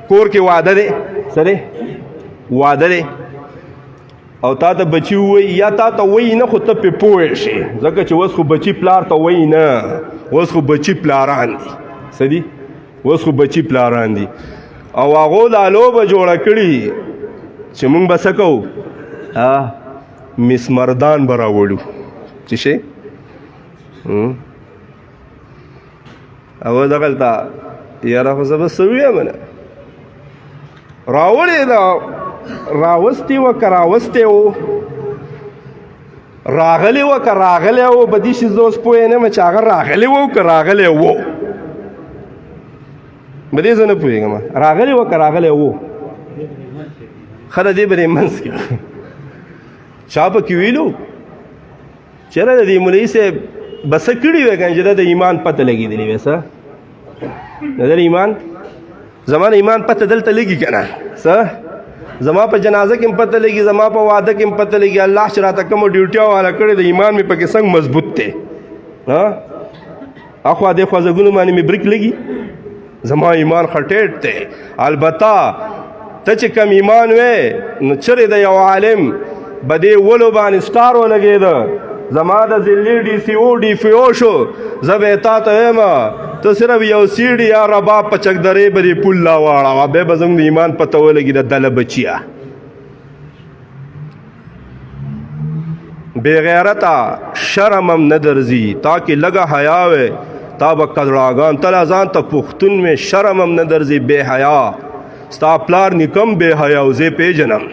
کور کې واده دی سره واده دی او تا ته بچي ووایي یا تا ته وایي نه خو ته پې پوه شې ځکه چې اوس خو بچي پلار ته وایي نه اوس خو بچي پلاران دي څه دي اوس خو بچي پلاران دي او هغو دا لوبه جوړه کړي چې مونږ به څه کوو مس مردان به راوړو څه شی هغه دغلته یاره خو زه به څه ویم نه راوړې ده راوستی و که راوستی و راغلی و که راغلی و په دې شي زه اوس پوه نه یم چې هغه راغلی و که راغلی و په دې زه نه پوهېږم راغلی و که راغلی و ښه د دې به دې منځ کې چا پکې ویلو چېرې د دې مولوي صاحب به څه کړي وی که چې د ایمان پته لګېدلې وی څه د در ایمان زما د ایمان پته دلته لګي که نه څه زما په جنازه کې هم پته لګي زما په واده کې هم پته لګي الله چې راته کومه ډیوټي والا کړې د ایمان مې پکې څنګه مضبوط دی اخوا دې خوا زګونو باندې مې بریک لګي زما ایمان خټېټ دی البته ته چې کم ایمان وې نو چرې د یو عالم به دې ولو باندې سټار ولګېده زما د ذلي ډي سی او ډي فی او شو زه به تا ته وایم ته صرف یو سیډ یا رباب په چکدرې به دې پل لا واړوه بیا به زموږ د ایمان پته ولګي د دله بچیه بې غیرته شرم هم نه درځي تا کې لږه حیا وې تا به کډړاګان ته لا ځان ته پښتون مې شرم هم نه درځي بې حیا ستا پلار نیکم بې حیا او زه پېژنم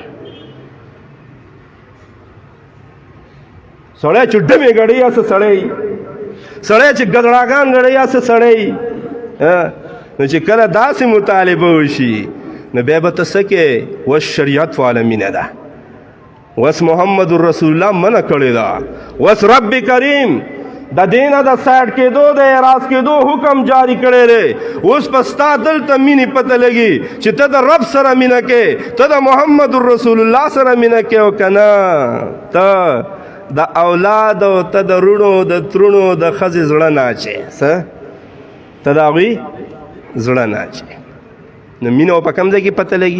سړی چې ډمې ګړی یا څه سړی چې ګډړاګان ګړی یا څه سړی نو چې کله داسې مطالبه وشي نو بیا به ته څه کې اوس شریعت والا مینه ده اوس محمد رسول الله منع کړې ده اوس رب کریم د دینه د سایډ کېدو د اعراض کېدو حکم جاری کړی دی اوس په ستا دلته مینې پته لګي چې ته د رب سره مینه کې ته د محمد رسول الله سره مینه کې او که نه ته د اولاد او ته د رونو د ترونو د ښځې زړه ناچې څه ته د هغوی زړه ناچې نو مینه په کوم ځای کې پته لګي